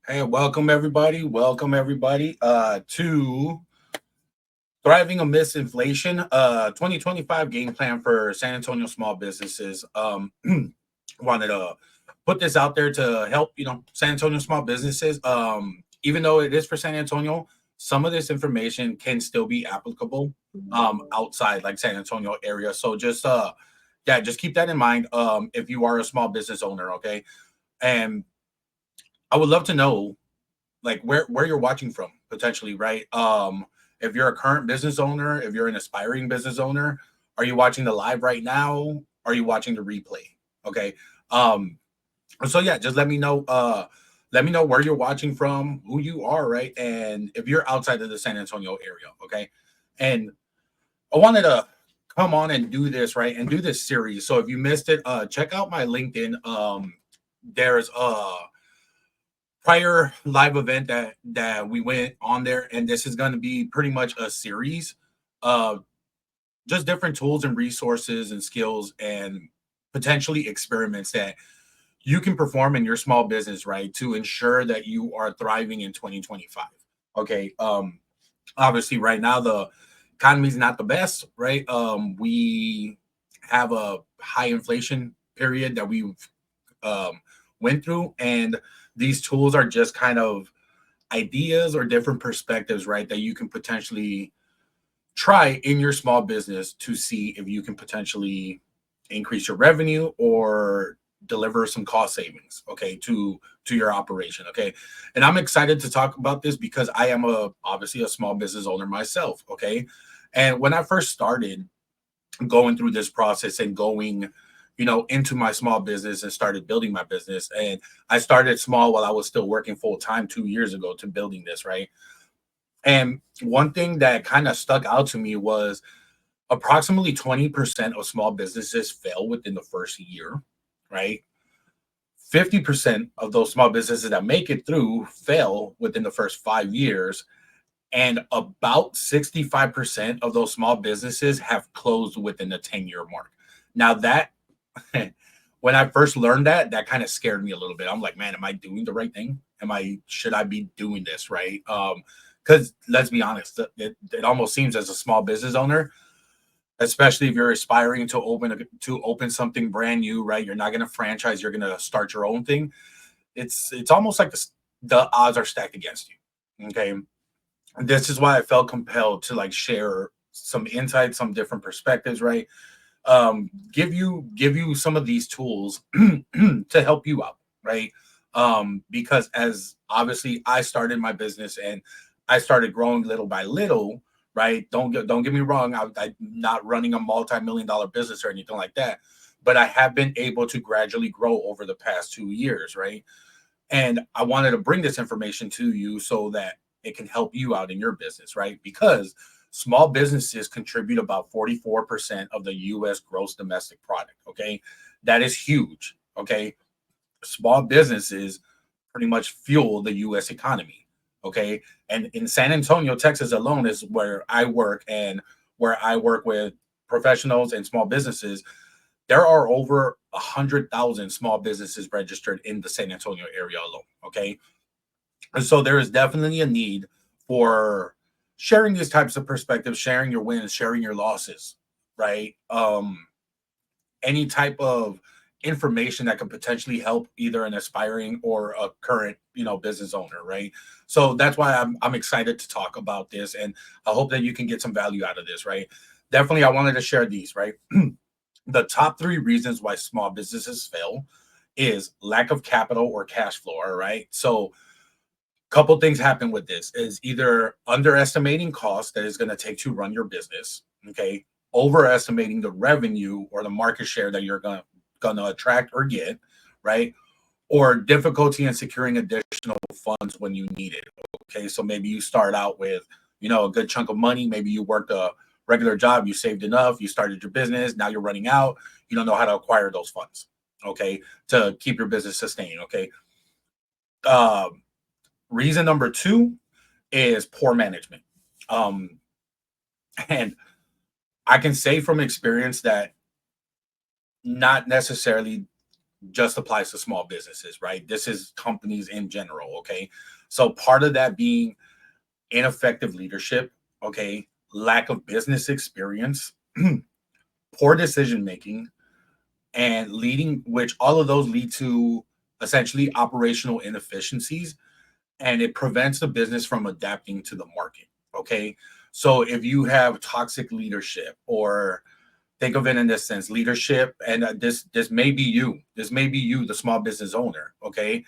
Hey, welcome everybody. Welcome everybody to Thriving Amidst Inflation 2025 game plan for San Antonio small businesses. Wanted to put this out there to help, San Antonio small businesses. Even though it is for San Antonio, some of this information can still be applicable outside like San Antonio area. So just keep that in mind if you are a small business owner, okay? And I would love to know like where you're watching from potentially, right? If you're a current business owner, if you're an aspiring business owner, are you watching the live right now? Are you watching the replay? Okay. Um, so yeah, just let me know where you're watching from, who you are, right? And if you're outside of the San Antonio area, okay. And I wanted to come on and do this, right? And do this series. So if you missed it, check out my LinkedIn. There's prior live event that we went on there, and this is going to be pretty much a series of just different tools and resources and skills and potentially experiments that you can perform in your small business, right, to ensure that you are thriving in 2025. Okay. Obviously right now the economy is not the best, right? We have a high inflation period that we've um, went through, and these tools are just kind of ideas or different perspectives, right, that you can potentially try in your small business to see if you can potentially increase your revenue or deliver some cost savings, okay, to your operation, okay. And I'm excited to talk about this because I am a obviously a small business owner myself, okay. And when I first started going through this process and going into my small business and started building my business, and I started small while I was still working full time 2 years ago to building this, right. And one thing that kind of stuck out to me was approximately 20% of small businesses fail within the first year, right. 50% of those small businesses that make it through fail within the first 5 years, and about 65% of those small businesses have closed within the 10-year mark. Now that when I first learned that, that kind of scared me a little bit. I'm like, man, am I doing the right thing? Should I be doing this right? Because let's be honest, it almost seems as a small business owner, especially if you're aspiring to open something brand new, right? You're not going to franchise, you're going to start your own thing. It's almost like the odds are stacked against you. Okay, this is why I felt compelled to like share some insights, some different perspectives, right? Give you some of these tools to help you out, right? Because as obviously I started my business and I started growing little by little, right? Don't get me wrong, I'm not running a multi-million dollar business or anything like that, but I have been able to gradually grow over the past 2 years, right? And I wanted to bring this information to you so that it can help you out in your business, right? Because small businesses contribute about 44% of the US gross domestic product. Okay. That is huge. Okay. Small businesses pretty much fuel the US economy. Okay. And in San Antonio, Texas alone is where I work, and where I work with professionals and small businesses, there are over 100,000 small businesses registered in the San Antonio area alone. Okay. And so there is definitely a need for sharing these types of perspectives, sharing your wins, sharing your losses, right? Any type of information that could potentially help either an aspiring or a current, business owner, right? So that's why I'm excited to talk about this, and I hope that you can get some value out of this, right? Definitely, I wanted to share these, right? The top three reasons why small businesses fail is lack of capital or cash flow. All right. So couple things happen with this is either underestimating costs that is going to take to run your business, okay, overestimating the revenue or the market share that you're going to attract or get, right, or difficulty in securing additional funds when you need it. Okay, so maybe you start out with a good chunk of money, maybe you worked a regular job, you saved enough, you started your business, now you're running out, you don't know how to acquire those funds, okay, to keep your business sustained. Okay. um Reason number two is poor management. Um, and I can say from experience that not necessarily just applies to small businesses, right? This is companies in general, okay? So part of that being ineffective leadership, okay, lack of business experience, poor decision making, and leading, which all of those lead to essentially operational inefficiencies, and it prevents the business from adapting to the market. Okay. So if you have toxic leadership, or think of it in this sense, leadership, and this may be you. This may be you, the small business owner. Okay.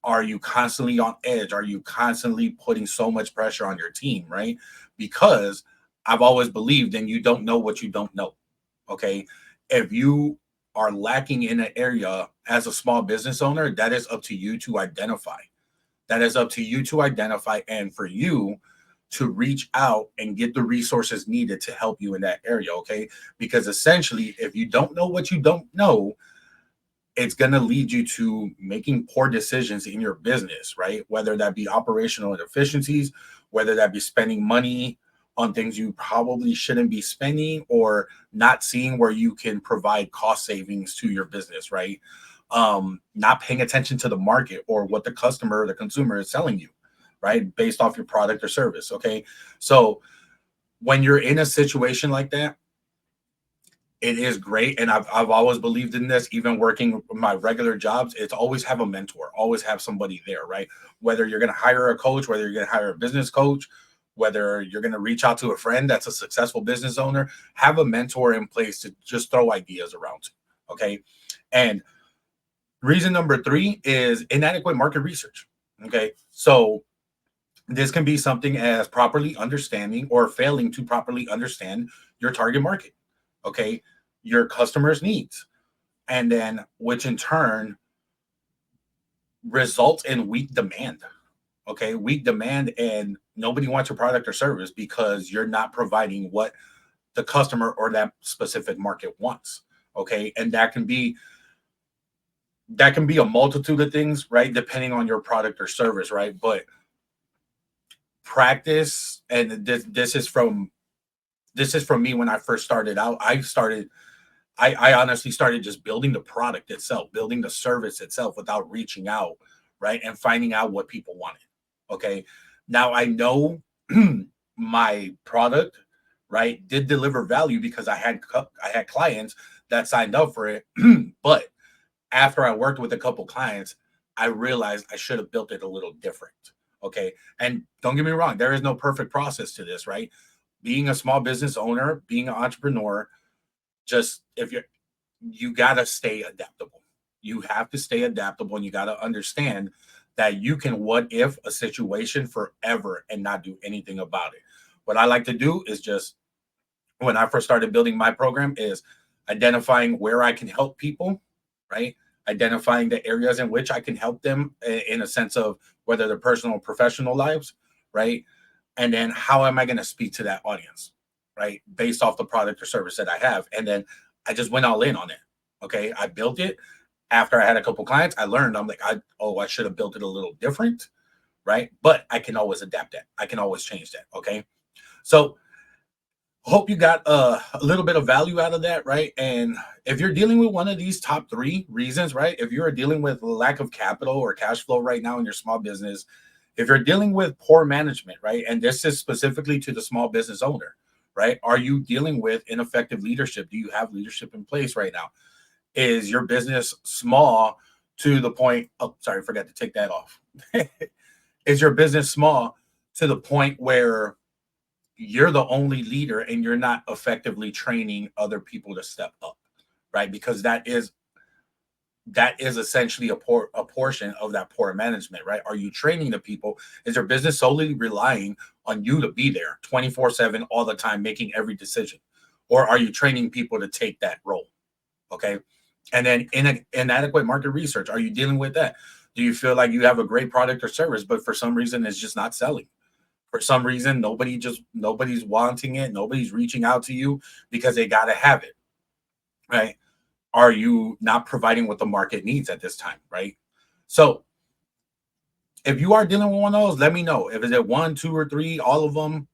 Are you constantly on edge? Are you constantly putting so much pressure on your team? Right. Because I've always believed, and you don't know what you don't know. Okay. If you are lacking in an area as a small business owner, that is up to you to identify. That is up to you to identify, and for you to reach out and get the resources needed to help you in that area. Okay. Because essentially, if you don't know what you don't know, it's going to lead you to making poor decisions in your business, right? Whether that be operational inefficiencies, whether that be spending money on things you probably shouldn't be spending, or not seeing where you can provide cost savings to your business, right? Not paying attention to the market or what the customer or the consumer is selling you, right? Based off your product or service. Okay. So when you're in a situation like that, it is great. And I've always believed in this, even working my regular jobs. It's always have a mentor, always have somebody there, right? Whether you're going to hire a coach, whether you're going to hire a business coach, whether you're going to reach out to a friend that's a successful business owner, have a mentor in place to just throw ideas around to. Okay. And reason number three is inadequate market research. Okay. So this can be something as properly understanding or failing to properly understand your target market. Okay. Your customers' needs. And then, which in turn results in weak demand. Okay. Weak demand, and nobody wants your product or service because you're not providing what the customer or that specific market wants. Okay. And that can be a multitude of things, right? Depending on your product or service, right? But practice, and this is from me when I first started out. I honestly started just building the product itself, building the service itself without reaching out, right? And finding out what people wanted. Okay. Now I know my product, right, did deliver value because I had clients that signed up for it. But after I worked with a couple clients, I realized I should have built it a little different. Okay. And don't get me wrong, there is no perfect process to this, right? Being a small business owner, being an entrepreneur, just if you got to stay adaptable. You have to stay adaptable, and you got to understand that you can what if a situation forever and not do anything about it. What I like to do is just, when I first started building my program, is identifying where I can help people, right? Identifying the areas in which I can help them in a sense of whether they're personal or professional lives, right? And then how am I going to speak to that audience, right? Based off the product or service that I have. And then I just went all in on it. Okay. I built it after I had a couple clients. I learned, I'm like, I should have built it a little different, right? But I can always adapt that. I can always change that. Okay. So hope you got a little bit of value out of that, right? And if you're dealing with one of these top three reasons, right? If you're dealing with lack of capital or cash flow right now in your small business, if you're dealing with poor management, right? And this is specifically to the small business owner, right? Are you dealing with ineffective leadership? Do you have leadership in place right now? Is your business small to the point? Oh, sorry, I forgot to take that off. Is your business small to the point where you're the only leader and you're not effectively training other people to step up, right? Because that is essentially a portion of that poor management, right? Are you training the people? Is your business solely relying on you to be there 24/7 all the time, making every decision? Or are you training people to take that role? Okay. And then inadequate market research. Are you dealing with that? Do you feel like you have a great product or service, but for some reason it's just not selling? For some reason, nobody's wanting it. Nobody's reaching out to you because they got to have it, right? Are you not providing what the market needs at this time, right? So if you are dealing with one of those, let me know. If it's at one, two, or three, all of them,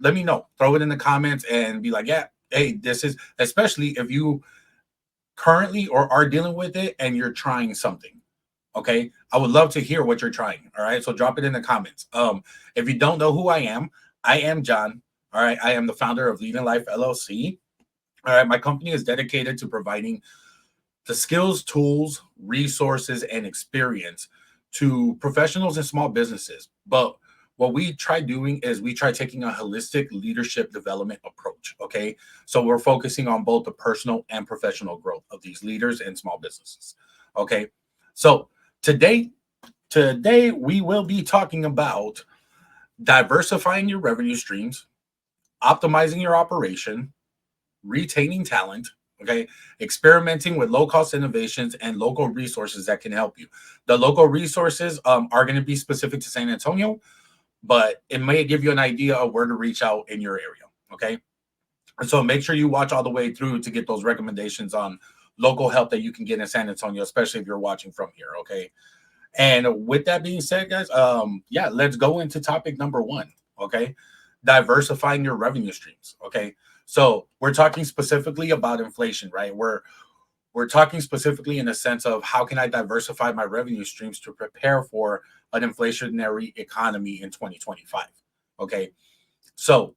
let me know. Throw it in the comments and be like, yeah, hey, this is, especially if you currently or are dealing with it and you're trying something. Okay. I would love to hear what you're trying. All right. So drop it in the comments. If you don't know who I am John. All right. I am the founder of Leading Life LLC. All right. My company is dedicated to providing the skills, tools, resources, and experience to professionals and small businesses. But what we try doing is we try taking a holistic leadership development approach. Okay. So we're focusing on both the personal and professional growth of these leaders and small businesses. Okay. So today, today we will be talking about diversifying your revenue streams, optimizing your operation, retaining talent, okay, experimenting with low cost innovations and local resources that can help you. The local resources are going to be specific to San Antonio, but it may give you an idea of where to reach out in your area, okay? And so make sure you watch all the way through to get those recommendations on local help that you can get in San Antonio, especially if you're watching from here, okay? And with that being said, guys, yeah, let's go into topic number one. Okay, diversifying your revenue streams. Okay, so we're talking specifically about inflation, right? We're talking specifically in a sense of how can I diversify my revenue streams to prepare for an inflationary economy in 2025. Okay, so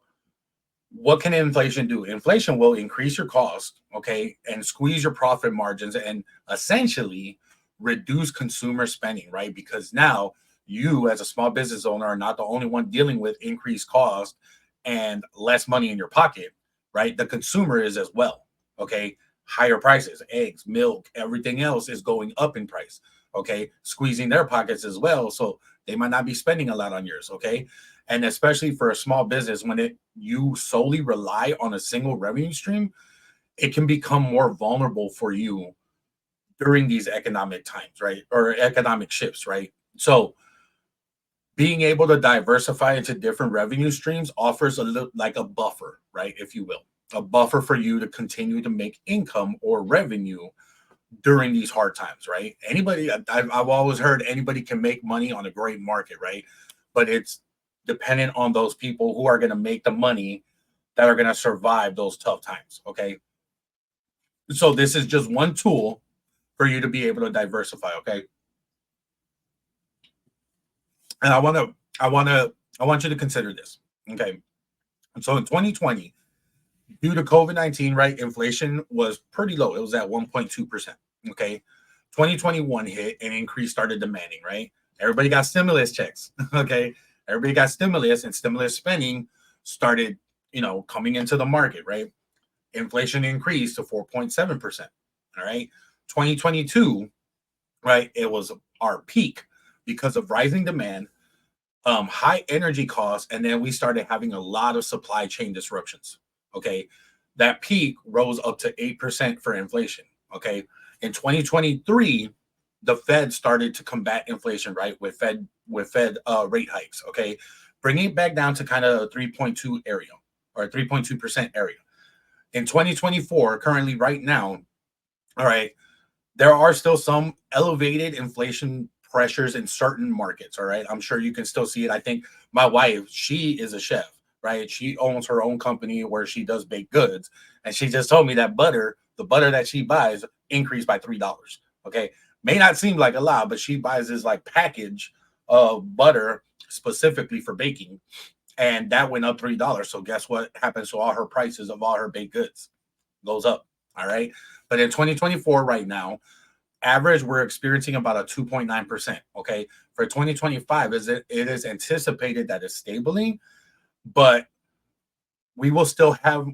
what can inflation do? Inflation will increase your cost, okay, and squeeze your profit margins and essentially reduce consumer spending, right? Because now you, as a small business owner, are not the only one dealing with increased cost and less money in your pocket, right? The consumer is as well, okay? Higher prices, eggs, milk, everything else is going up in price, okay? Squeezing their pockets as well. So they might not be spending a lot on yours, okay? And especially for a small business, when you solely rely on a single revenue stream, it can become more vulnerable for you during these economic times, right? Or economic shifts, right? So being able to diversify into different revenue streams offers a little like a buffer, right? If you will, a buffer for you to continue to make income or revenue during these hard times, right? I've always heard anybody can make money on a great market, right? But it's dependent on those people who are going to make the money that are going to survive those tough times, okay? So this is just one tool for you to be able to diversify, okay? And I want you to consider this, okay? So in 2020, due to COVID-19, right, inflation was pretty low. It was at 1.2%. Okay. 2021 hit and increase started demanding, right? Everybody got stimulus checks. Okay. Everybody got stimulus and stimulus spending started, coming into the market, right? Inflation increased to 4.7%. All right. 2022, right? It was our peak because of rising demand, high energy costs, and then we started having a lot of supply chain disruptions. Okay, that peak rose up to 8% for inflation. Okay, in 2023, the Fed started to combat inflation, right, with Fed rate hikes. Okay, bringing it back down to kind of 3.2 area or 3.2% area. In 2024, currently right now, all right, there are still some elevated inflation pressures in certain markets. All right. I'm sure you can still see it. I think my wife, she is a chef, right? She owns her own company where she does baked goods. And she just told me that the butter that she buys increased by $3. Okay. May not seem like a lot, but she buys this like package of butter specifically for baking. And that went up $3. So guess what happens to all her prices of all her baked goods? Goes up. All right. But in 2024, right now, average, we're experiencing about a 2.9%. Okay. For 2025, it is anticipated that it's stabling, but we will still have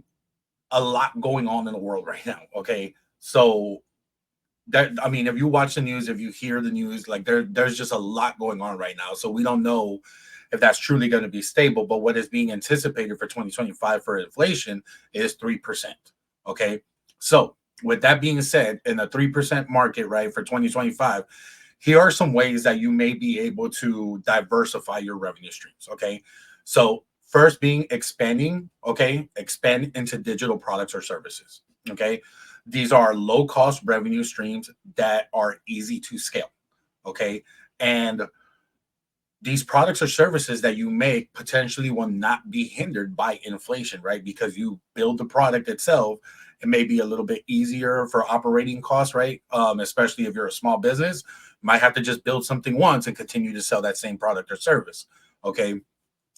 a lot going on in the world right now. Okay. So that, I mean, if you watch the news, if you hear the news, like there's just a lot going on right now. So we don't know if that's truly going to be stable. But what is being anticipated for 2025 for inflation is 3%. Okay. So with that being said, in a 3% market, right, for 2025, here are some ways that you may be able to diversify your revenue streams. Okay. So first being expanding, okay, expand into digital products or services. Okay. These are low cost revenue streams that are easy to scale. Okay. And these products or services that you make potentially will not be hindered by inflation, right? Because you build the product itself it may be a little bit easier for operating costs, right? Especially if you're a small business, you might have to just build something once and continue to sell that same product or service. Okay.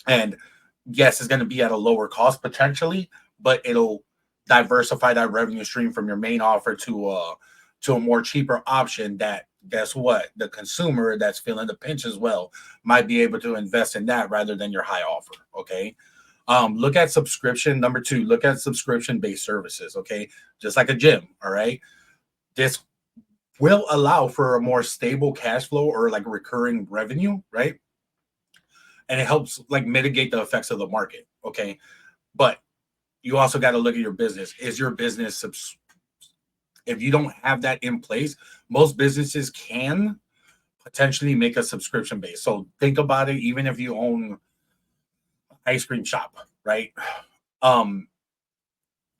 And yes, it's going to be at a lower cost potentially, but it'll diversify that revenue stream from your main offer to a more cheaper option that, guess what, the consumer that's feeling the pinch as well might be able to invest in that rather than your high offer. Okay. Look at subscription. Number two, look at subscription based services. Okay. Just like a gym. All right. This will allow for a more stable cash flow or like recurring revenue, right? And it helps like mitigate the effects of the market. Okay. But you also got to look at your business. Is your business, if you don't have that in place, most businesses can potentially make a subscription base. So think about it, even if you own ice cream shop, right? Um,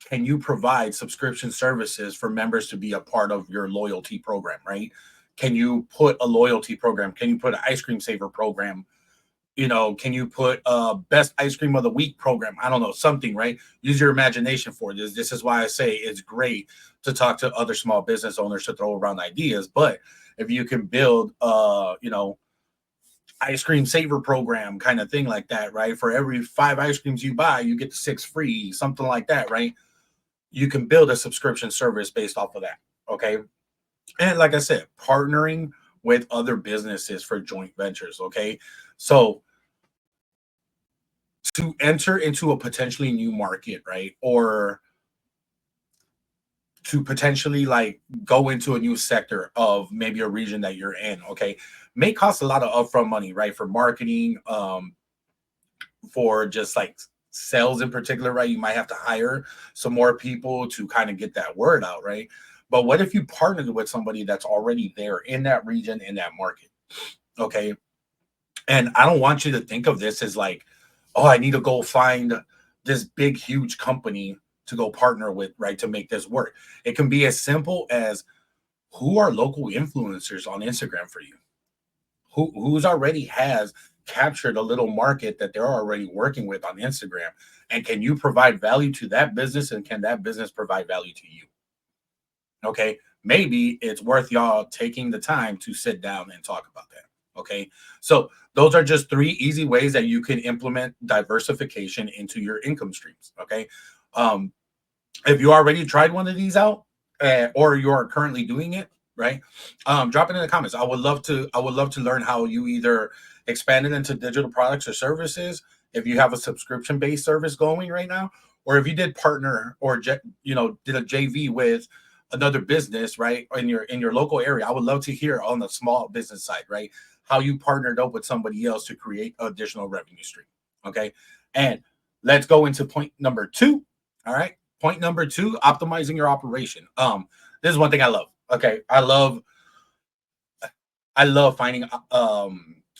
can you provide subscription services for members to be a part of your loyalty program, right? Can you put a loyalty program? Can you put an ice cream saver program? Can you put a best ice cream of the week program? I don't know, something, right? Use your imagination for this. This is why I say it's great to talk to other small business owners to throw around ideas. But if you can build, ice cream saver program kind of thing like that, right? For every 5 ice creams you buy, you get the 6 free, something like that, right? You can build a subscription service based off of that. Okay. And like I said, partnering with other businesses for joint ventures. Okay. So to enter into a potentially new market, right? Or to potentially like go into a new sector of maybe a region that you're in, okay, may cost a lot of upfront money, right? For marketing, for just like sales in particular, right? You might have to hire some more people to kind of get that word out, right? But what if you partnered with somebody that's already there in that region, in that market? Okay. And I don't want you to think of this as like, oh, I need to go find this big, huge company to go partner with, right? To make this work. It can be as simple as who are local influencers on Instagram for you? Who's already has captured a little market that they're already working with on Instagram? And can you provide value to that business? And can that business provide value to you? Okay. Maybe it's worth y'all taking the time to sit down and talk about that. Okay. So those are just 3 easy ways that you can implement diversification into your income streams. Okay. Um, if you already tried one of these out, or you are currently doing it, right? Drop it in the comments. I would love to learn how you either expanded into digital products or services, if you have a subscription based service going right now, or if you did partner or did a JV with another business, right? In your local area. I would love to hear on the small business side, right? How you partnered up with somebody else to create additional revenue stream. Okay. And let's go into point number 2. All right. Point number 2, optimizing your operation. This is one thing I love. Okay. I love finding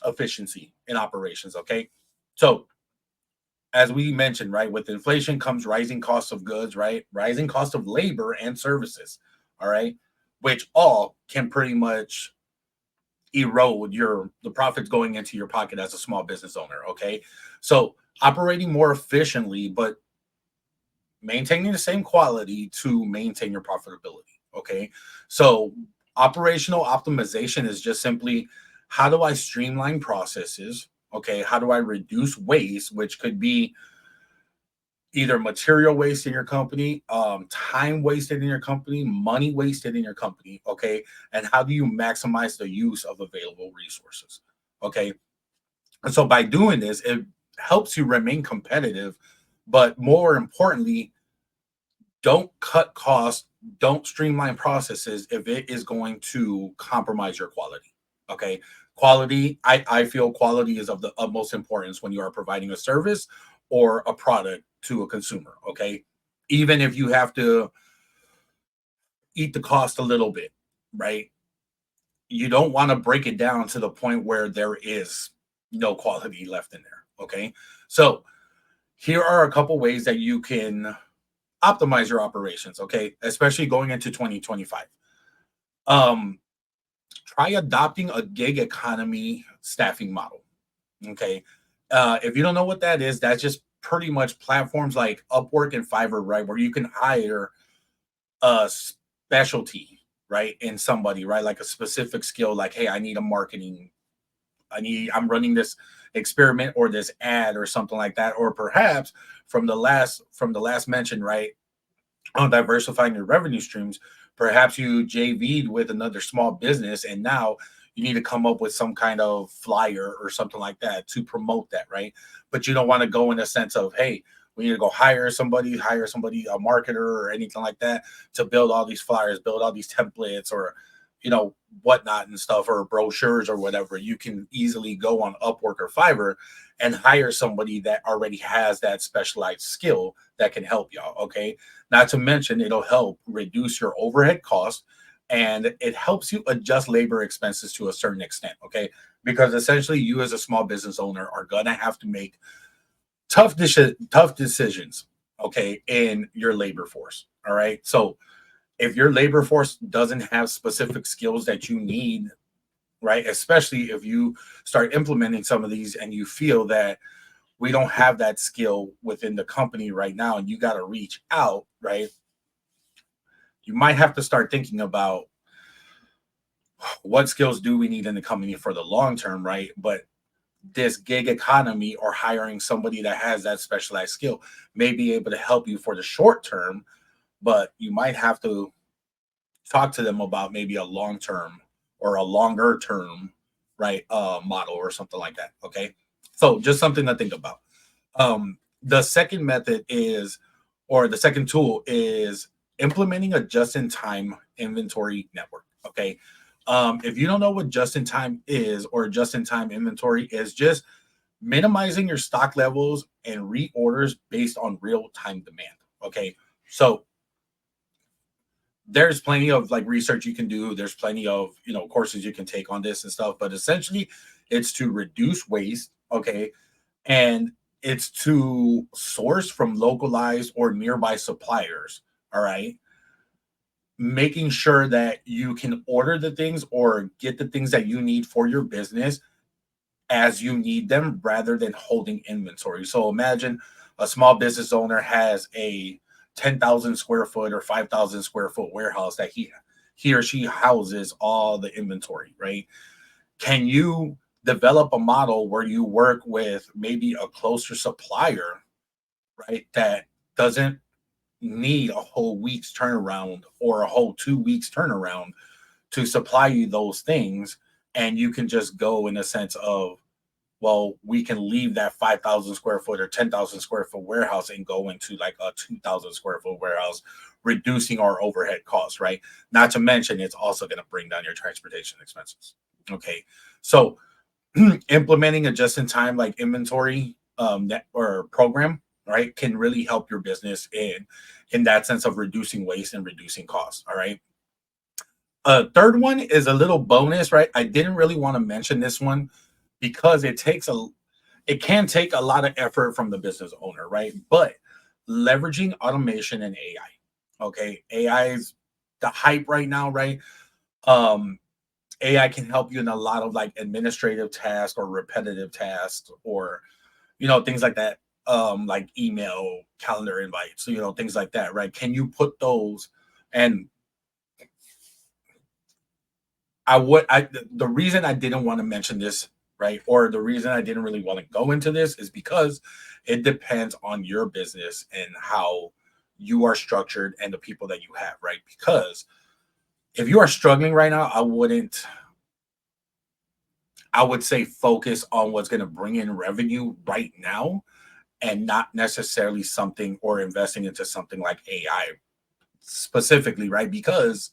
efficiency in operations. Okay. So as we mentioned, right, with inflation comes rising costs of goods, right? Rising cost of labor and services. All right. Which all can pretty much erode the profits going into your pocket as a small business owner. Okay. So operating more efficiently, but maintaining the same quality to maintain your profitability. Okay. So operational optimization is just simply, how do I streamline processes? Okay. How do I reduce waste, which could be either material waste in your company, time wasted in your company, money wasted in your company. Okay. And how do you maximize the use of available resources? Okay. And so by doing this, it helps you remain competitive, but more importantly, don't cut costs, don't streamline processes if it is going to compromise your quality. Okay. Quality, I feel quality is of the utmost importance when you are providing a service or a product to a consumer. Okay. Even if you have to eat the cost a little bit, right? You don't want to break it down to the point where there is no quality left in there. Okay. So here are a couple ways that you can optimize your operations, okay, especially going into 2025. um Try adopting a gig economy staffing model. Okay. If you don't know what that is, that's just pretty much platforms like Upwork and Fiverr, right, where you can hire a specialty, right, in somebody, right, like a specific skill, like, hey, I need a marketing, I'm running this experiment or this ad or something like that, or perhaps from the last mention, right, on diversifying your revenue streams, perhaps you JV'd with another small business and now you need to come up with some kind of flyer or something like that to promote that, right? But you don't want to go in a sense of, hey, we need to go hire somebody, a marketer or anything like that to build all these flyers, build all these templates or, whatnot and stuff, or brochures or whatever. You can easily go on Upwork or Fiverr and hire somebody that already has that specialized skill that can help y'all. Okay. Not to mention, it'll help reduce your overhead costs and it helps you adjust labor expenses to a certain extent. Okay. Because essentially, you as a small business owner are going to have to make tough decisions. Okay. In your labor force. All right. So if your labor force doesn't have specific skills that you need, right, especially if you start implementing some of these and you feel that we don't have that skill within the company right now and you got to reach out, right, you might have to start thinking about what skills do we need in the company for the long term, right? But this gig economy or hiring somebody that has that specialized skill may be able to help you for the short term, but you might have to talk to them about maybe a long term or a longer term, right, model or something like that. Okay. So just something to think about. The second method is, or the second tool is implementing a just in time inventory network. Okay. If you don't know what just in time is or just in time inventory is, just minimizing your stock levels and reorders based on real time demand. Okay. So there's plenty of like research you can do. There's plenty of, courses you can take on this and stuff, but essentially it's to reduce waste. Okay. And it's to source from localized or nearby suppliers. All right. Making sure that you can order the things or get the things that you need for your business as you need them rather than holding inventory. So imagine a small business owner has a 10,000 square foot or 5,000 square foot warehouse that he or she houses all the inventory, right? Can you develop a model where you work with maybe a closer supplier, right, that doesn't need a whole week's turnaround or a whole 2 weeks turnaround to supply you those things, and you can just go in a sense of, well, we can leave that 5,000 square foot or 10,000 square foot warehouse and go into like a 2,000 square foot warehouse, reducing our overhead costs, right? Not to mention, it's also going to bring down your transportation expenses. Okay. So, implementing a just in time like inventory net or program, right, can really help your business in that sense of reducing waste and reducing costs. All right. A third one is a little bonus, right? I didn't really want to mention this one because it can take a lot of effort from the business owner, right? But leveraging automation and AI. Okay. AI is the hype right now, right? Um, AI can help you in a lot of like administrative tasks or repetitive tasks or, things like that. Like email, calendar invites, things like that, right? Can you put those and the reason I didn't want to mention this, right, or the reason I didn't really want to go into this is because it depends on your business and how you are structured and the people that you have, right? Because if you are struggling right now, I would say focus on what's going to bring in revenue right now and not necessarily something or investing into something like AI specifically, right? Because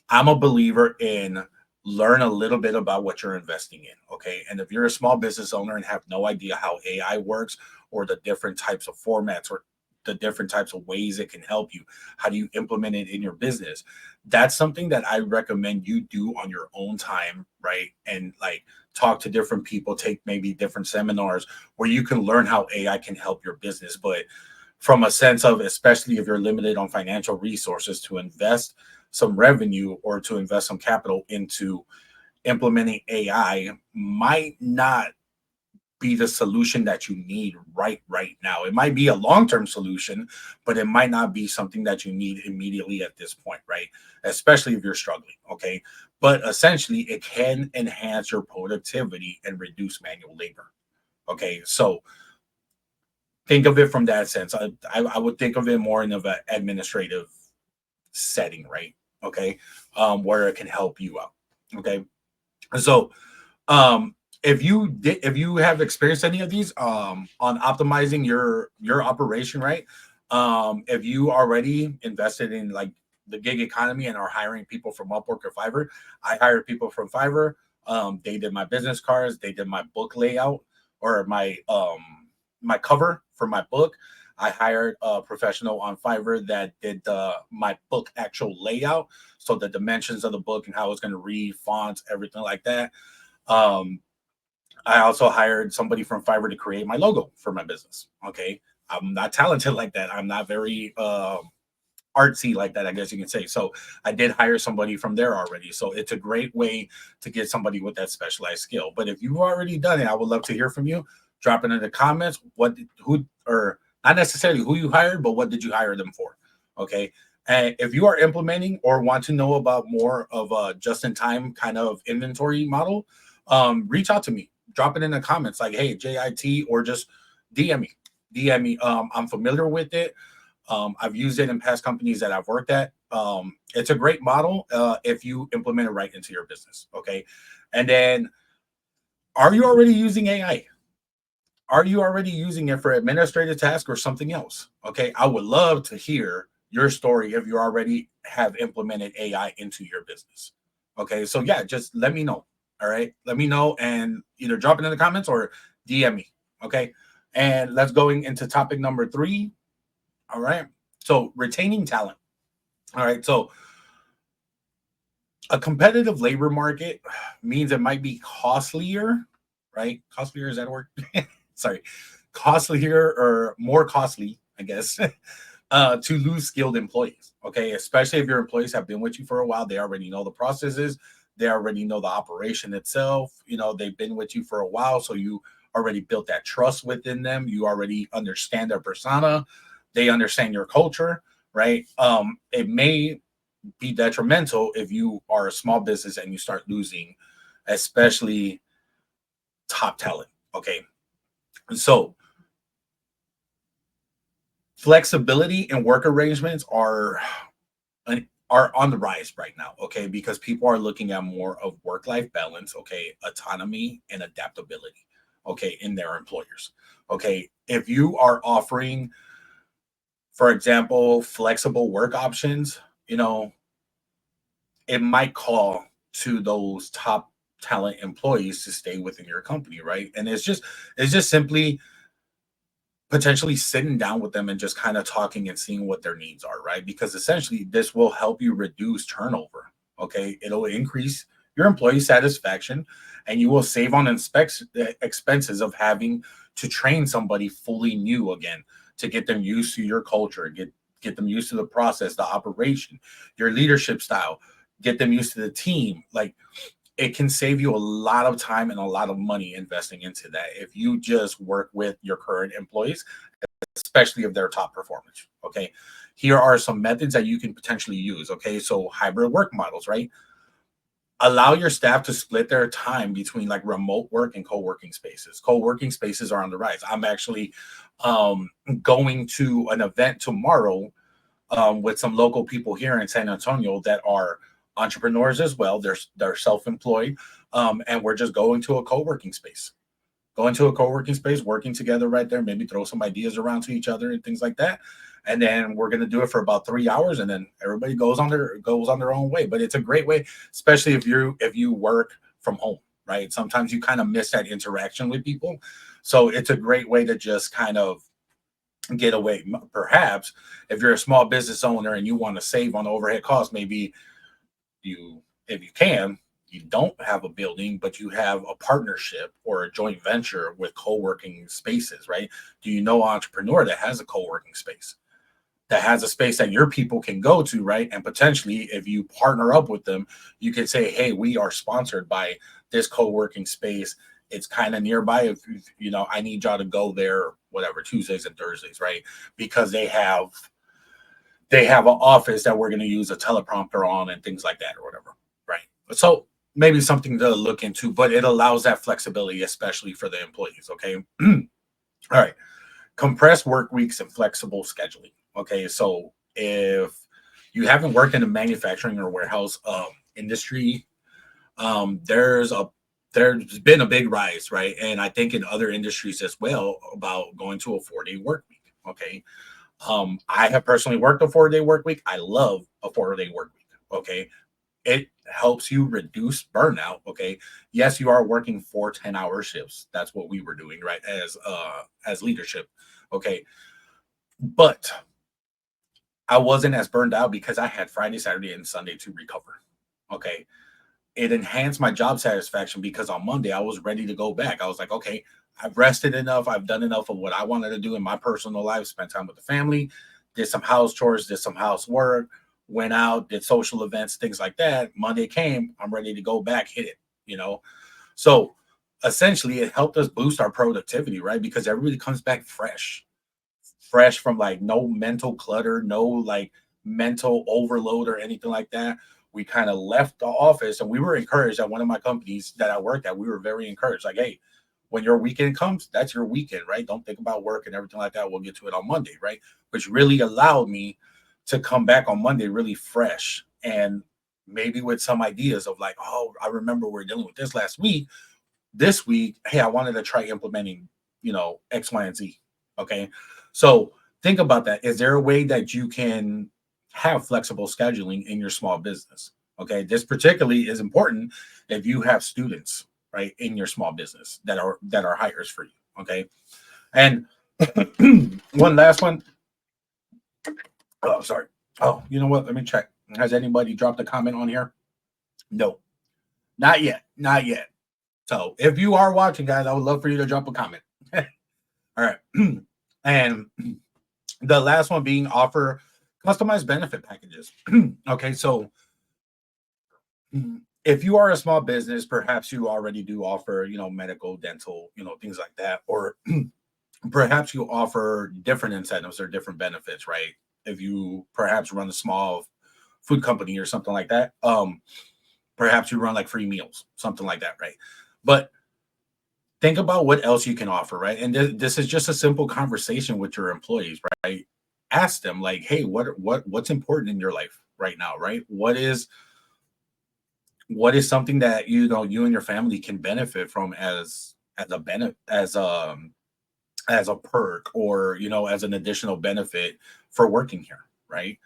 I'm a believer in learn a little bit about what you're investing in. Okay. And if you're a small business owner and have no idea how AI works or the different types of formats or the different types of ways it can help you, how do you implement it in your business? That's something that I recommend you do on your own time, right? And like talk to different people, take maybe different seminars where you can learn how AI can help your business. But from a sense of, especially if you're limited on financial resources to invest some revenue or to invest some capital into implementing AI might not be the solution that you need right now. It might be a long-term solution, but it might not be something that you need immediately at this point, right? Especially if you're struggling, okay? But essentially it can enhance your productivity and reduce manual labor. Okay, so think of it from that sense. I would think of it more in of an administrative setting, right? Okay, where it can help you out. Okay, so if you have experienced any of these on optimizing your operation, right? If you already invested in like the gig economy and are hiring people from Upwork or Fiverr, I hired people from Fiverr. They did my business cards, they did my book layout or my cover for my book. I hired a professional on Fiverr that did my book actual layout, so the dimensions of the book and how it's going to read, fonts, everything like that. Um, I also hired somebody from Fiverr to create my logo for my business. Okay. I'm not talented like that. I'm not very artsy like that, I guess you can say. So I did hire somebody from there already. So it's a great way to get somebody with that specialized skill. But if you've already done it, I would love to hear from you. Drop it in the comments. Who, or not necessarily who you hired, but what did you hire them for? Okay. And if you are implementing or want to know about more of a just-in-time kind of inventory model, reach out to me. Drop it in the comments, like, hey, JIT, or just DM me. DM me. I'm familiar with it. I've used it in past companies that I've worked at. It's a great model if you implement it right into your business. Okay. And then, are you already using AI? Are you already using it for administrative tasks or something else? Okay. I would love to hear your story if you already have implemented AI into your business. Okay. So, yeah, just let me know. All right. Let me know and either drop it in the comments or DM me. Okay. And let's going into topic number 3. All right. So, retaining talent. All right. So, a competitive labor market means it might be costlier, right? Costlier, is that a word? Sorry. Costlier or more costly, I guess, to lose skilled employees. Okay. Especially if your employees have been with you for a while, they already know the processes, they already know the operation itself. They've been with you for a while. So, you already built that trust within them. You already understand their persona, they understand your culture, right? It may be detrimental if you are a small business and you start losing, especially top talent. Okay. So, flexibility and work arrangements are on the rise right now, okay? Because people are looking at more of work-life balance, okay, autonomy and adaptability, okay, in their employers. Okay. If you are offering, for example, flexible work options, it might call to those top talent employees to stay within your company, right? And it's just simply potentially sitting down with them and just kind of talking and seeing what their needs are, right? Because essentially this will help you reduce turnover. Okay. It'll increase your employee satisfaction and you will save on expenses of having to train somebody fully new again to get them used to your culture, get them used to the process, the operation, your leadership style, get them used to the team. Like, it can save you a lot of time and a lot of money investing into that if you just work with your current employees, especially if they're top performers. Okay. Here are some methods that you can potentially use. Okay. So, hybrid work models, right? Allow your staff to split their time between like remote work and co-working spaces. Co-working spaces are on the rise. I'm actually going to an event tomorrow with some local people here in San Antonio that are entrepreneurs as well. They're self-employed, and we're just going to a co-working space, working together right there. Maybe throw some ideas around to each other and things like that. And then we're gonna do it for about 3 hours, and then everybody goes on their own way. But it's a great way, especially if you work from home, right? Sometimes you kind of miss that interaction with people, so it's a great way to just kind of get away. Perhaps if you're a small business owner and you want to save on overhead costs, maybe if you can, you don't have a building, but you have a partnership or a joint venture with co-working spaces, right? Do you know an entrepreneur that has a co-working space, that has a space that your people can go to, right? And potentially, if you partner up with them, you could say, hey, we are sponsored by this co-working space it's kind of nearby. If I need y'all to go there, whatever, Tuesdays and Thursdays, right? Because they have an office that we're going to use a teleprompter on and things like that or whatever, right? So maybe something to look into, but it allows that flexibility, especially for the employees. Okay. All right. Compressed work weeks and flexible scheduling. Okay. So if you haven't worked in the manufacturing or warehouse industry, there's been a big rise, right? And I think in other industries as well about going to a 4-day work week. Okay. I have personally worked a 4-day work week. I love a 4-day work week. Okay. It helps you reduce burnout. Okay. Yes, you are working 4 10-hour shifts. That's what we were doing, right? As leadership. Okay. But I wasn't as burned out because I had Friday, Saturday, and Sunday to recover. Okay. It enhanced my job satisfaction because on Monday I was ready to go back. I was like, okay, I've rested enough. I've done enough of what I wanted to do in my personal life, spent time with the family, did some house chores, did some housework, went out, did social events, things like that. Monday came, I'm ready to go back, hit it. So essentially it helped us boost our productivity, right? Because everybody comes back fresh from like no mental clutter, no like mental overload or anything like that. We kind of left the office and we were encouraged at one of my companies that I worked at. We were very encouraged. Like, hey, when your weekend comes, that's your weekend, right? Don't think about work and everything like that. We'll get to it on Monday, right? Which really allowed me to come back on Monday really fresh and maybe with some ideas of like, oh, I remember we are dealing with this last week. This week, hey, I wanted to try implementing, X, Y, and Z. Okay. So think about that. Is there a way that you can have flexible scheduling in your small business? Okay. This particularly is important if you have students, right, in your small business that are hires for you. Okay. And one last one. Oh, sorry. Oh, you know what? Let me check. Has anybody dropped a comment on here? No, not yet. Not yet. So if you are watching, guys, I would love for you to drop a comment. All right. And the last one being offer customized benefit packages. Okay. So if you are a small business, perhaps you already do offer, medical, dental, things like that, or perhaps you offer different incentives or different benefits, right? If you perhaps run a small food company or something like that, perhaps you run like free meals, something like that, right? But think about what else you can offer, right? And this is just a simple conversation with your employees, right? Ask them like, hey, what's important in your life right now, right? What is something that you and your family can benefit from as a benefit as a perk or as an additional benefit for working here, right?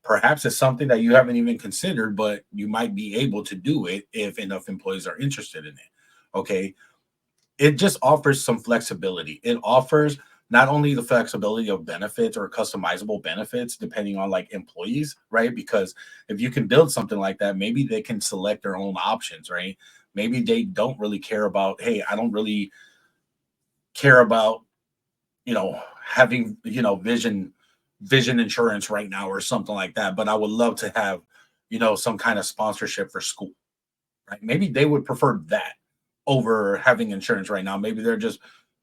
Perhaps it's something that you haven't even considered, but you might be able to do it if enough employees are interested in it. Okay. It just offers some flexibility. It offers not only the flexibility of benefits or customizable benefits depending on like employees, right? Because if you can build something like that, maybe they can select their own options, right? Maybe they don't really care about, hey, I don't really care about, having, vision insurance right now or something like that, but I would love to have, some kind of sponsorship for school, right? Maybe they would prefer that over having insurance right now. Maybe they're just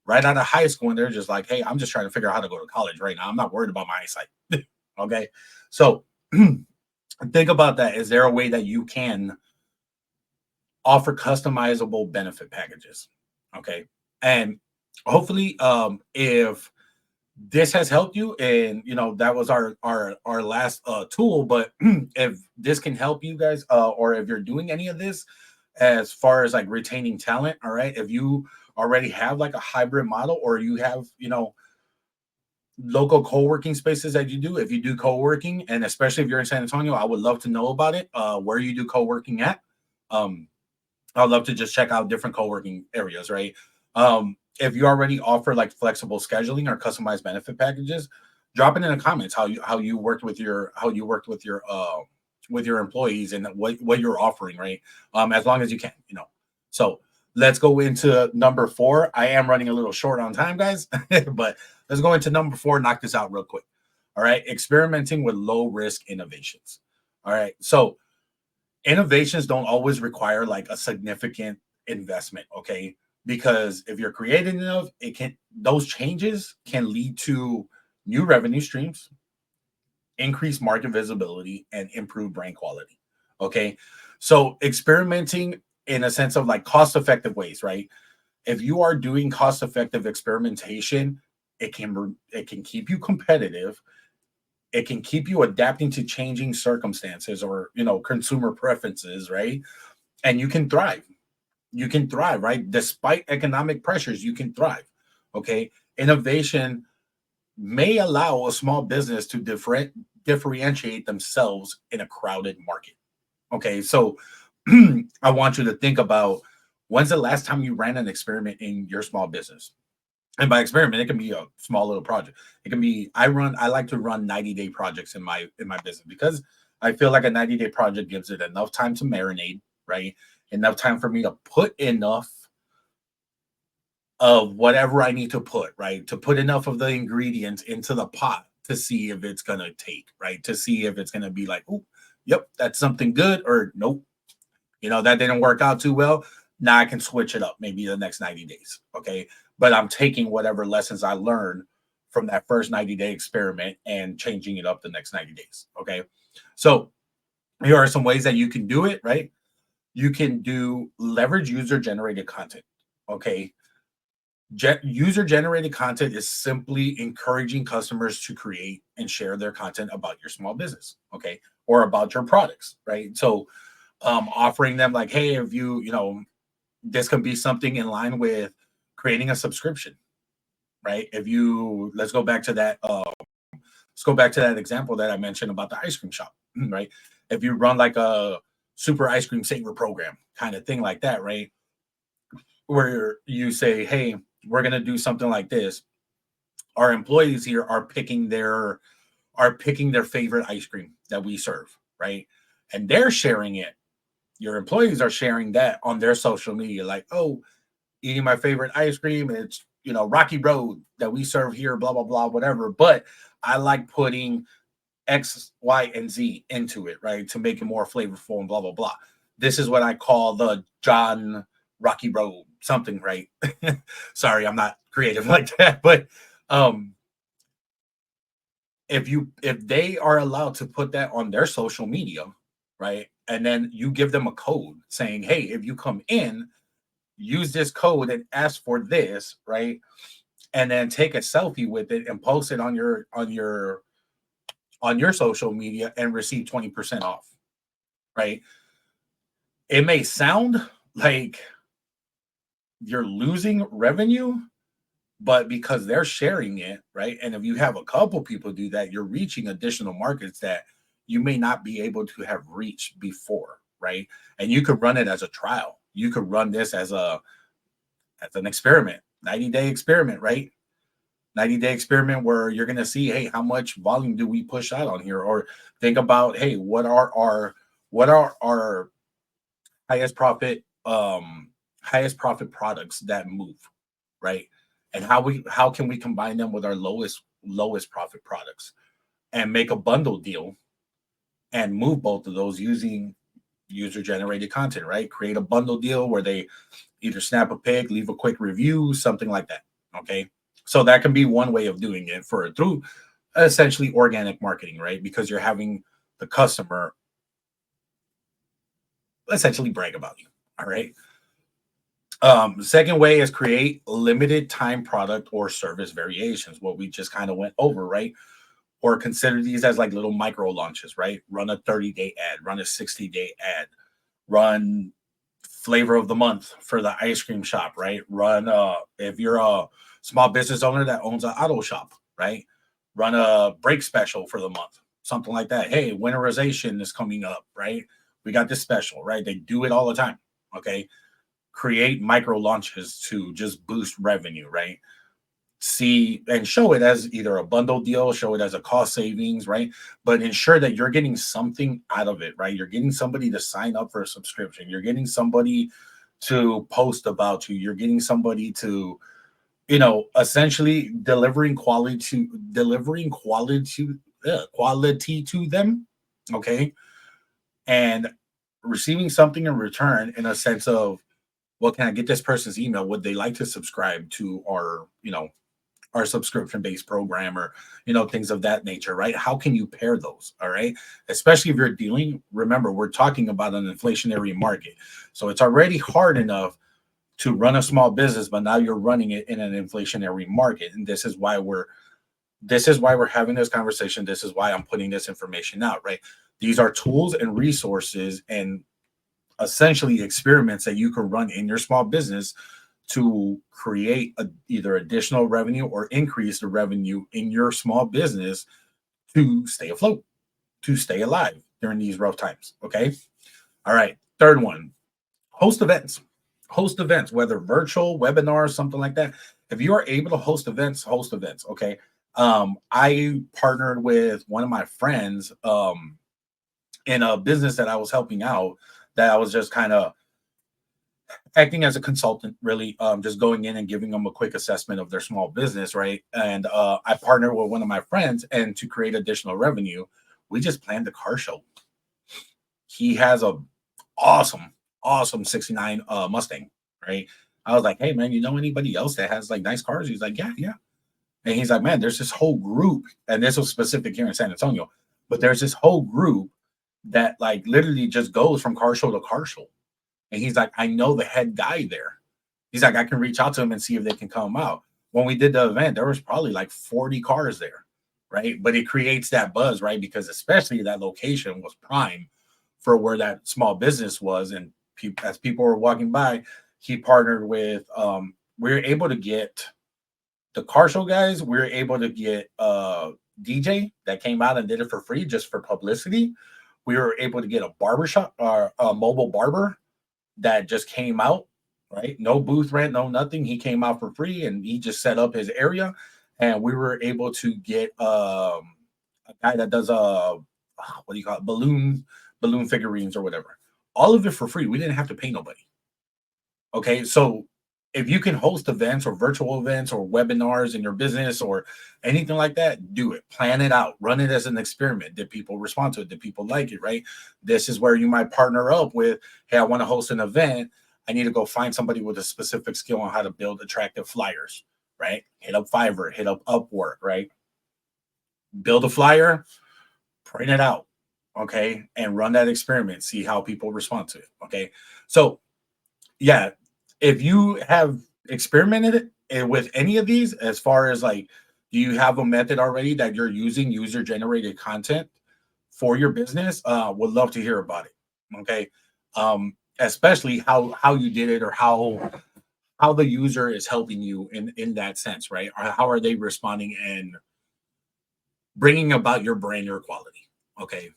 right out of high school and they're just like, hey, I'm just trying to figure out how to go to college right now. I'm not worried about my eyesight. Okay. So think about that. Is there a way that you can offer customizable benefit packages? Okay. And hopefully, if this has helped you and that was our last tool, but if this can help you guys or if you're doing any of this as far as like retaining talent, all right, if you already have like a hybrid model or you have local co-working spaces that you do, if you do co-working, and especially if you're in San Antonio, I would love to know about it, where you do co-working at. I'd love to just check out different co-working areas, right? If you already offer like flexible scheduling or customized benefit packages, drop it in the comments how you worked with your with your employees and what you're offering, right? As long as you can, So let's go into number 4. I am running a little short on time, guys, but let's go into number 4. Knock this out real quick. All right, experimenting with low risk innovations. All right, so innovations don't always require like a significant investment, okay? Because if you're creative enough, those changes can lead to new revenue streams, increase market visibility, and improve brand quality. Okay. So experimenting in a sense of like cost effective ways, right? If you are doing cost effective experimentation, it can keep you competitive. It can keep you adapting to changing circumstances or consumer preferences, right? And you can thrive, right? Despite economic pressures, you can thrive. Okay. Innovation may allow a small business to differentiate themselves in a crowded market. Okay. So I want you to think about, when's the last time you ran an experiment in your small business? And by experiment, it can be a small little project. It can be, I like to run 90-day projects in my business, because I feel like a 90-day project gives it enough time to marinate, right? Enough time for me to put enough of whatever I need to put, right? To put enough of the ingredients into the pot to see if it's gonna take, right? To see if it's gonna be like, oh, yep, that's something good, or nope, that didn't work out too well. Now I can switch it up maybe the next 90 days. Okay. But I'm taking whatever lessons I learned from that first 90-day experiment and changing it up the next 90 days. Okay. So here are some ways that you can do it, right? You can do leverage user generated content. Okay. User generated content is simply encouraging customers to create and share their content about your small business. Okay. Or about your products, right? So offering them like, hey, if this can be something in line with creating a subscription, right? If you let's go back to that example that I mentioned about the ice cream shop, right? If you run like a super ice cream saver program kind of thing like that, right? Where you say, hey, we're gonna do something like this. Our employees here are picking their favorite ice cream that we serve, right? And they're sharing it. Your employees are sharing that on their social media, like, oh, eating my favorite ice cream. It's, Rocky Road that we serve here, blah, blah, blah, whatever. But I like putting X, Y, and Z into it, right? To make it more flavorful and blah, blah, blah. This is what I call the John Rocky Road something, right? Sorry, I'm not creative like that. But um, if they are allowed to put that on their social media, right? And then you give them a code saying, hey, if you come in, use this code and ask for this, right? And then take a selfie with it and post it on your social media and receive 20% off, right? It may sound like you're losing revenue, but because they're sharing it, right? And if you have a couple people do that, you're reaching additional markets that you may not be able to have reached before, right? And you could run it as a trial. You could run this as an experiment, 90-day experiment, right? 90-day experiment where you're going to see, hey, how much volume do we push out on here? Or think about, hey, what are our highest profit highest profit products that move, right? And how can we combine them with our lowest profit products and make a bundle deal and move both of those using user generated content, right? Create a bundle deal where they either snap a pic, leave a quick review, something like that. Okay. So that can be one way of doing it through essentially organic marketing, right? Because you're having the customer essentially brag about you. All right. Second way is create limited time product or service variations, what we just kind of went over, right? Or consider these as like little micro launches, right? Run a 30-day ad, run a 60-day ad, run flavor of the month for the ice cream shop, right? Run if you're a small business owner that owns an auto shop, right? Run a break special for the month, something like that. Hey, winterization is coming up, right? We got this special, right? They do it all the time. Okay. Create micro launches to just boost revenue, right? See and show it as either a bundle deal, show it as a cost savings, right? But ensure that you're getting something out of it, right? You're getting somebody to sign up for a subscription. You're getting somebody to post about you. You're getting somebody to, essentially delivering quality to them, okay? And receiving something in return in a sense of Well, can I get this person's email? Would they like to subscribe to our, our subscription based program, or things of that nature, right? How can you pair those? All right, especially if you're dealing, remember, we're talking about an inflationary market, so it's already hard enough to run a small business, but now you're running it in an inflationary market. And this is why we're having this conversation. This is why I'm putting this information out, right? These are tools and resources and essentially experiments that you can run in your small business to create either additional revenue or increase the revenue in your small business to stay afloat, to stay alive during these rough times. Okay. All right. Third one, host events. Host events, whether virtual, webinars, something like that. If you are able to host events, host events. Okay. I partnered with one of my friends in a business that I was helping out, that I was just kind of acting as a consultant, really, just going in and giving them a quick assessment of their small business, right? And I partnered with one of my friends, and to create additional revenue, we just planned a car show. He has a awesome 69 Mustang, right? I was like, hey man, you know anybody else that has like nice cars? He's like, yeah. And he's like, man, there's this whole group, and this was specific here in San Antonio, but there's this whole group that like literally just goes from car show to car show. And he's like, I know the head guy there. He's like, I can reach out to him and see if they can come out. When we did the event, there was probably like 40 cars there, right? But it creates that buzz, right? Because especially that location was prime for where that small business was. And as people were walking by, he partnered with, we were able to get the car show guys, we were able to get DJ that came out and did it for free just for publicity. We were able to get a barbershop or a mobile barber that just came out, right? No booth rent, no nothing. He came out for free and he just set up his area. And we were able to get a guy that does what do you call it? Balloon figurines or whatever. All of it for free. We didn't have to pay nobody. Okay. So if you can host events or virtual events or webinars in your business or anything like that, do it. Plan it out. Run it as an experiment. Did people respond to it? Did people like it? Right. This is where you might partner up with, hey, I want to host an event. I need to go find somebody with a specific skill on how to build attractive flyers. Right. Hit up Fiverr, hit up Upwork, right? Build a flyer, print it out. Okay. And run that experiment. See how people respond to it. Okay. So, yeah, if you have experimented with any of these, as far as like, do you have a method already that you're using user generated content for your business? Would love to hear about it. Okay. Especially how you did it, or how the user is helping you in that sense, right? Or how are they responding and bringing about your brand, your quality? Okay.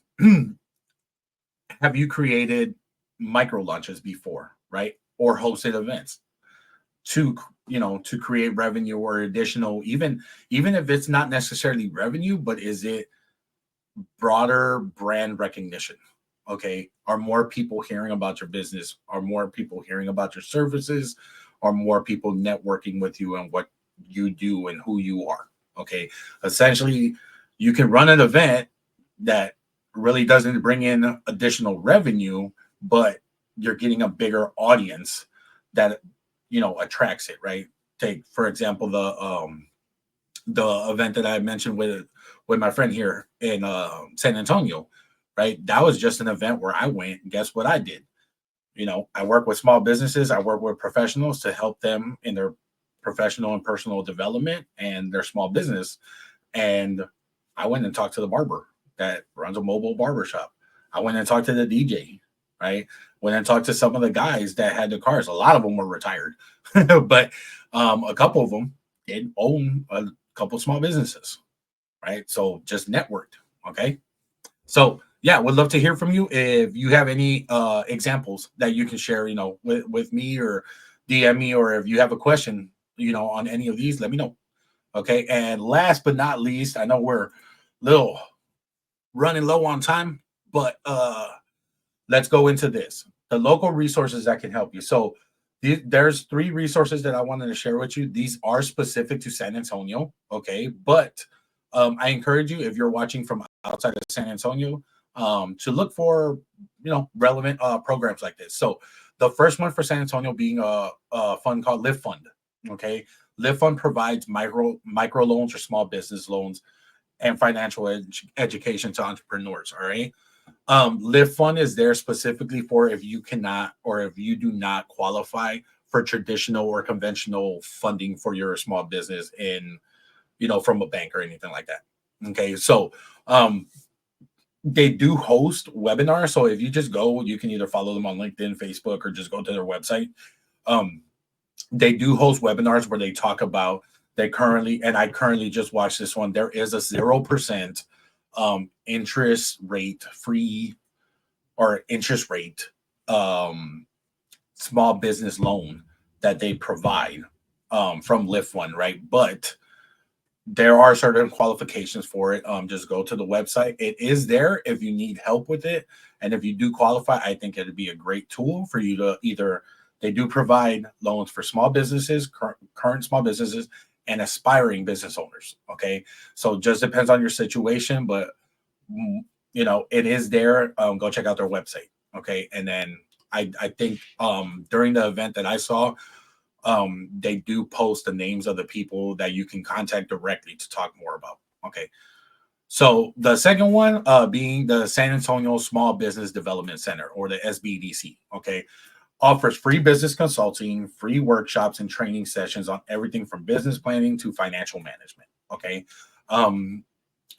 Have you created micro launches before, right? Or hosted events to to create revenue or additional, even if it's not necessarily revenue, but is it broader brand recognition? Okay, are more people hearing about your business? Are more people hearing about your services? Are more people networking with you and what you do and who you are? Okay, essentially you can run an event that really doesn't bring in additional revenue, but you're getting a bigger audience that attracts it, right? Take for example the event that I mentioned with my friend here in San Antonio, right? That was just an event where I went, and guess what I did? I work with small businesses, I work with professionals to help them in their professional and personal development and their small business. And I went and talked to the barber that runs a mobile barber shop. I went and talked to the DJ, right? Went and talked to some of the guys that had the cars. A lot of them were retired, but a couple of them did own a couple small businesses, right? So just networked. Okay. So yeah, would love to hear from you. If you have any examples that you can share, with me, or DM me, or if you have a question, on any of these, let me know. Okay. And last but not least, I know we're a little running low on time, but let's go into this. The local resources that can help you. So there's 3 resources that I wanted to share with you. These are specific to San Antonio. Okay. But I encourage you, if you're watching from outside of San Antonio, to look for, relevant programs like this. So The first one for San Antonio being a fund called Live Fund. Okay, Live Fund provides micro loans or small business loans and financial education to entrepreneurs. All right. Live Fund is there specifically for if you cannot or if you do not qualify for traditional or conventional funding for your small business in, from a bank or anything like that. Okay. So, they do host webinars. So if you just go, you can either follow them on LinkedIn, Facebook, or just go to their website. Um, they do host webinars where they talk about and I currently just watched this one. There is a 0% interest rate free or interest rate um, small business loan that they provide from Lift One, right? But there are certain qualifications for it. Just go to the website. It is there if you need help with it. And if you do qualify, I think it'd be a great tool for you to either, they do provide loans for small businesses, current small businesses, and aspiring business owners. Okay. So just depends on your situation, but it is there. Go check out their website. Okay. And then I think during the event that I saw, they do post the names of the people that you can contact directly to talk more about. Okay. So the second one being the San Antonio Small Business Development Center, or the SBDC. Okay. Offers free business consulting, free workshops, and training sessions on everything from business planning to financial management. Okay. Um,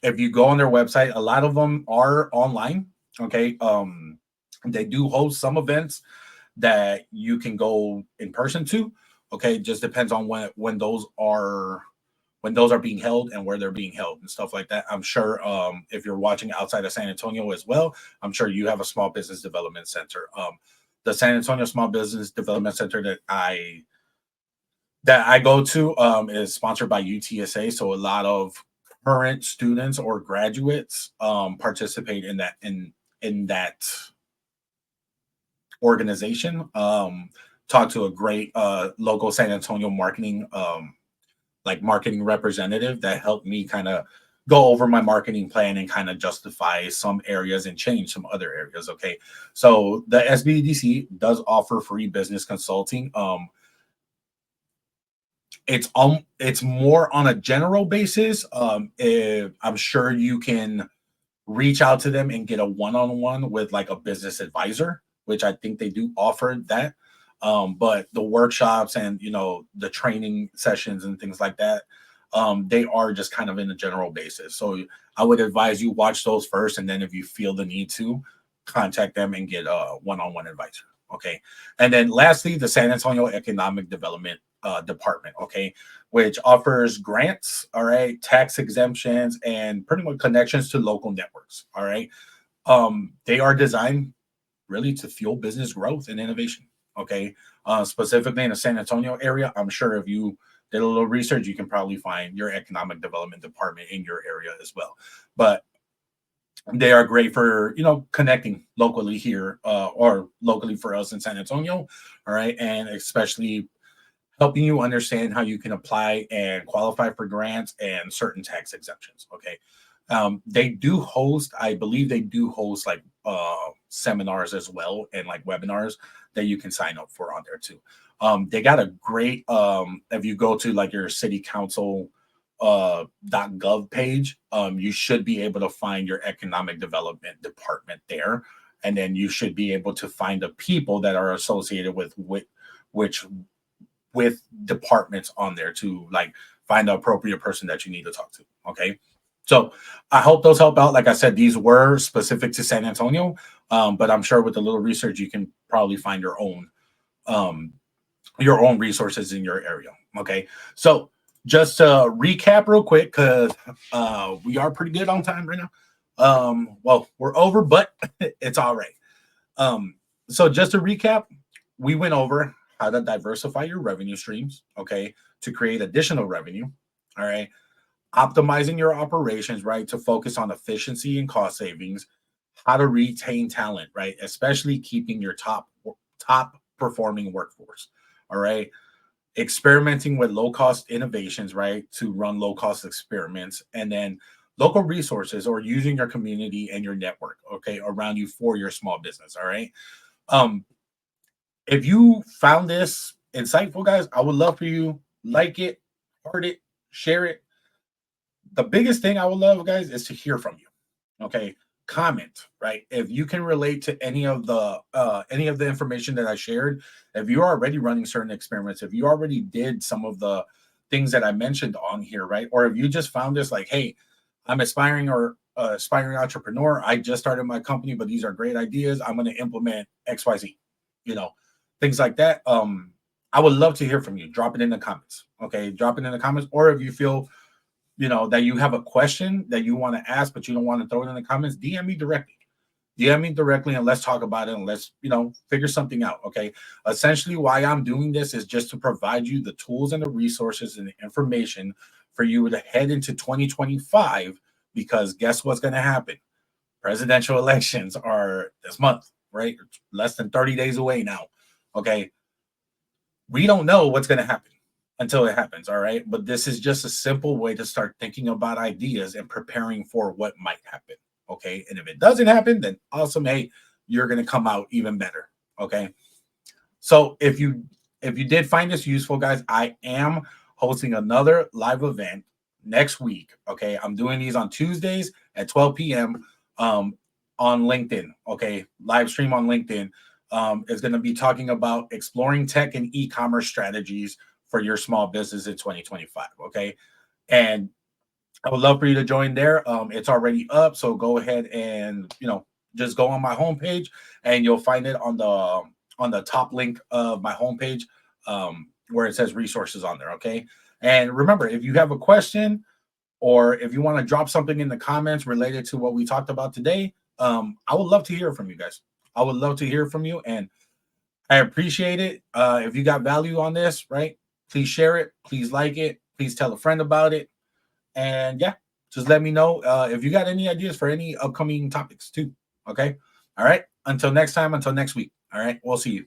if you go on their website, a lot of them are online. Okay. They do host some events that you can go in person to. Okay, just depends on when those are being held and where they're being held and stuff like that. I'm sure if you're watching outside of San Antonio as well, I'm sure you have a small business development center. The San Antonio Small Business Development Center that I go to is sponsored by UTSA, so a lot of current students or graduates participate in that organization. Talked to a great local San Antonio marketing representative that helped me kind of go over my marketing plan and kind of justify some areas and change some other areas. Okay, so the SBDC does offer free business consulting. It's more on a general basis. If I'm sure you can reach out to them and get a one-on-one with like a business advisor, which I think they do offer that. But the workshops and the training sessions and things like that, they are just kind of in a general basis. So I would advise you watch those first, and then if you feel the need to, contact them and get a one-on-one advisor. Okay, and then lastly, the San Antonio Economic Development Department. Okay, which offers grants, all right, tax exemptions, and pretty much connections to local networks. All right. They are designed really to fuel business growth and innovation. Okay. Specifically in the San Antonio area, I'm sure if you did a little research, you can probably find your economic development department in your area as well. But they are great for connecting locally here or locally for us in San Antonio. All right. And especially helping you understand how you can apply and qualify for grants and certain tax exemptions. Okay. I believe they do host like seminars as well and like webinars that you can sign up for on there too. They got a great, if you go to like your city council .gov page, you should be able to find your economic development department there. And then you should be able to find the people that are associated with which with departments on there to like find the appropriate person that you need to talk to. Okay. So I hope those help out. Like I said, these were specific to San Antonio, but I'm sure with a little research, you can probably find um, your own resources in your area. Okay. So just to recap real quick, because we are pretty good on time right now. Well, we're over, but it's all right. So just to recap, we went over how to diversify your revenue streams, okay, to create additional revenue, all right, optimizing your operations, right, to focus on efficiency and cost savings, how to retain talent, right, especially keeping your top performing workforce, all right, experimenting with low cost innovations, right, to run low cost experiments, and then local resources or using your community and your network, okay, around you for your small business, all right. Um, If you found this insightful, guys, I would love for you like it, heart it, share it. The biggest thing I would love, guys, is to hear from you. Okay, comment, right? If you can relate to any of the information that I shared, if you're already running certain experiments, if you already did some of the things that I mentioned on here, right? Or if you just found this like, hey, I'm aspiring or aspiring entrepreneur, I just started my company, but these are great ideas, I'm going to implement XYZ, you know, things like that. I would love to hear from you. Drop it in the comments. Okay, drop it in the comments. Or if you feel, that you have a question that you want to ask, but you don't want to throw it in the comments, DM me directly. DM me directly and let's talk about it and let's, figure something out. Okay. Essentially, why I'm doing this is just to provide you the tools and the resources and the information for you to head into 2025. Because guess what's going to happen? Presidential elections are this month, right? Less than 30 days away now. Okay. We don't know what's going to happen until it happens. All right. But this is just a simple way to start thinking about ideas and preparing for what might happen. Okay. And if it doesn't happen, then awesome. Hey, you're going to come out even better. Okay. So if you did find this useful, guys, I am hosting another live event next week. Okay. I'm doing these on Tuesdays at 12 p.m. On LinkedIn. Okay. Live stream on LinkedIn. Is going to be talking about exploring tech and e-commerce strategies for your small business in 2025. Okay. And I would love for you to join there. It's already up. So go ahead and, just go on my homepage and you'll find it on the top link of my homepage, where it says resources on there. Okay. And remember, if you have a question or if you want to drop something in the comments related to what we talked about today, I would love to hear from you guys. I would love to hear from you. And I appreciate it. If you got value on this, right? Please share it. Please like it. Please tell a friend about it. And yeah, just let me know if you got any ideas for any upcoming topics too. Okay. All right. Until next time, until next week. All right. We'll see you.